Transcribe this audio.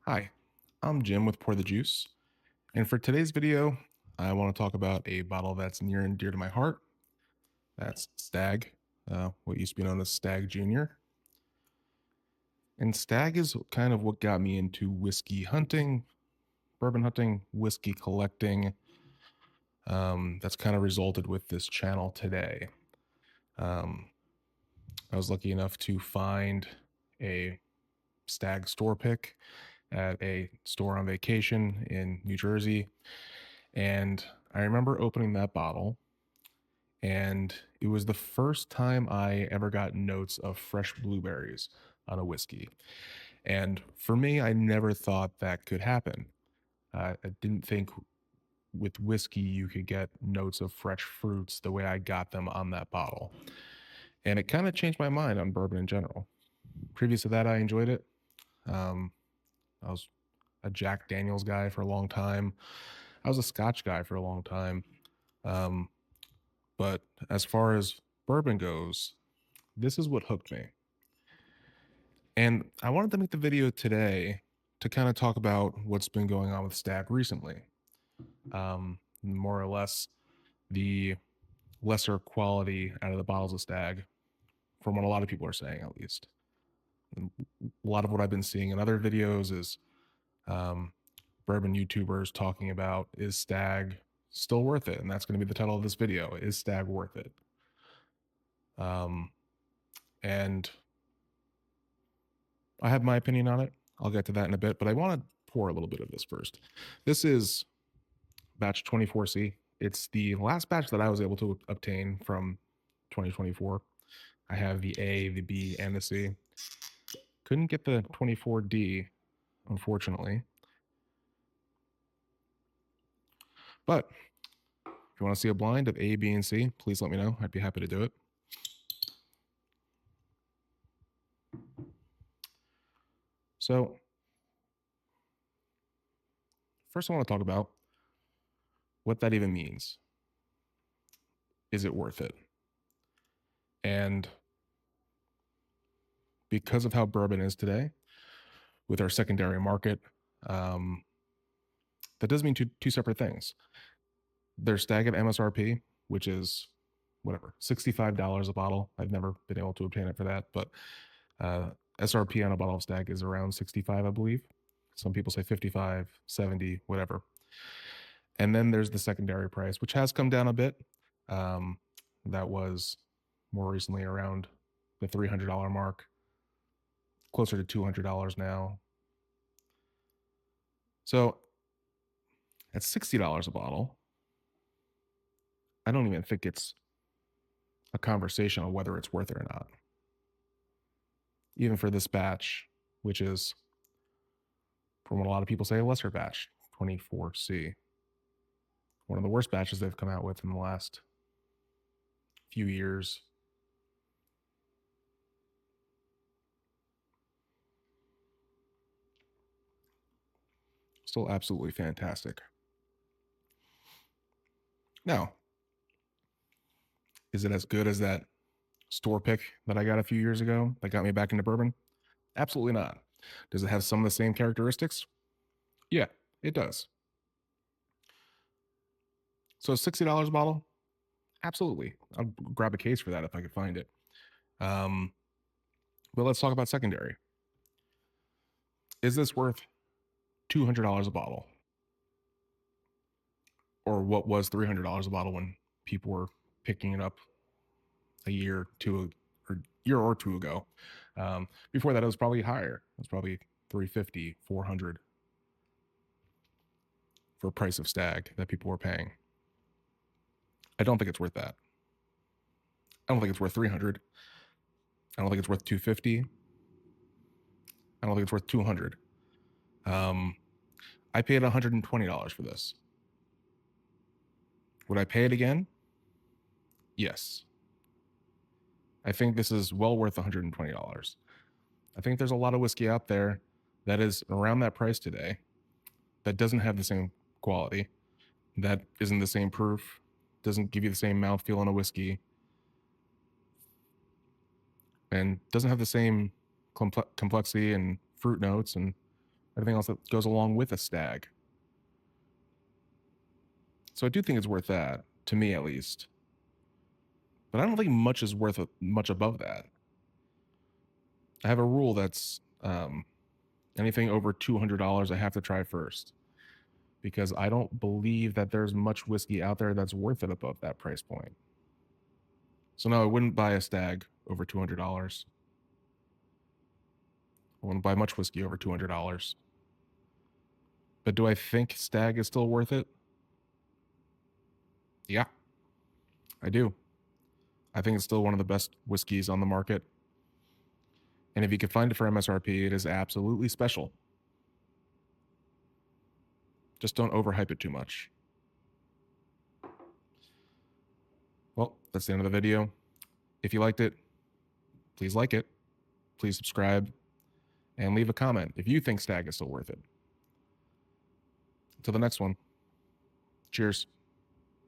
Hi, I'm Jim with Pour the Juice, and for today's video, I want to talk about a bottle that's near and dear to my heart. That's Stagg, what used to be known as Stagg Junior. And Stagg is kind of what got me into whiskey hunting, bourbon hunting, whiskey collecting. That's kind of resulted with this channel today. Um, I was lucky enough to find a Stagg store pick at a store on vacation in New Jersey. And I remember opening that bottle, and it was the first time I ever got notes of fresh blueberries on a whiskey. And for me, I never thought that could happen. I didn't think with whiskey you could get notes of fresh fruits the way I got them on that bottle. And it kind of changed my mind on bourbon in general. Previous to that, I enjoyed it. Um, I was a Jack Daniels guy for a long time. I was a Scotch guy for a long time. Um, but as far as bourbon goes, this is what hooked me. And I wanted to make the video today to kind of talk about what's been going on with Stagg recently. More or less the lesser quality out of the bottles of Stagg, from what a lot of people are saying, at least. And a lot of what I've been seeing in other videos is um, bourbon YouTubers talking about, is Stagg still worth it? And that's going to be the title of this video. Is Stagg worth it? Um, and I have my opinion on it. I'll get to that in a bit, but I want to pour a little bit of this first. This is batch 24C. It's the last batch that I was able to obtain from 2024. I have the A, the B, and the C. Couldn't get the 24D, unfortunately. But if you want to see a blind of A, B, and C, please let me know. I'd be happy to do it. So, first, I want to talk about what that even means. Is it worth it? And because of how bourbon is today, with our secondary market, um, that does mean two separate things. There's Stagg at MSRP, which is whatever, $65 a bottle. I've never been able to obtain it for that, but SRP on a bottle of Stagg is around 65, I believe. Some people say 55, 70, whatever. And then there's the secondary price, which has come down a bit. That was more recently around the $300 mark, closer to $200 now. So at $60 a bottle, I don't even think it's a conversation on whether it's worth it or not. Even for this batch, which is, from what a lot of people say, a lesser batch, 24C. One of the worst batches they've come out with in the last few years. Still absolutely fantastic. Now, is it as good as that store pick that I got a few years ago that got me back into bourbon? Absolutely not. Does it have some of the same characteristics? Yeah, it does. So $60 a bottle? Absolutely. I'll grab a case for that if I could find it. But let's talk about secondary. Is this worth $200 a bottle? Or what was $300 a bottle when people were picking it up a year or two ago? Before that, it was probably higher. It was probably 350, 400 for a price of Stagg that people were paying. I don't think it's worth that. I don't think it's worth 300. I don't think it's worth 250. I don't think it's worth 200. I paid $120 for this. Would I pay it again? Yes. I think this is well worth $120. I think there's a lot of whiskey out there that is around that price today that doesn't have the same quality, that isn't the same proof, doesn't give you the same mouthfeel in a whiskey, and doesn't have the same complexity and fruit notes and everything else that goes along with a Stagg. So I do think it's worth that, to me at least. But I don't think much is worth much above that. I have a rule that's anything over $200 I have to try first, because I don't believe that there's much whiskey out there that's worth it above that price point. So no, I wouldn't buy a Stagg over $200. I wouldn't buy much whiskey over $200. But do I think Stagg is still worth it? Yeah, I do. I think it's still one of the best whiskeys on the market. And if you can find it for MSRP, it is absolutely special. Just don't overhype it too much. Well, that's the end of the video. If you liked it, please like it. Please subscribe and leave a comment if you think Stagg is still worth it. Until the next one, cheers.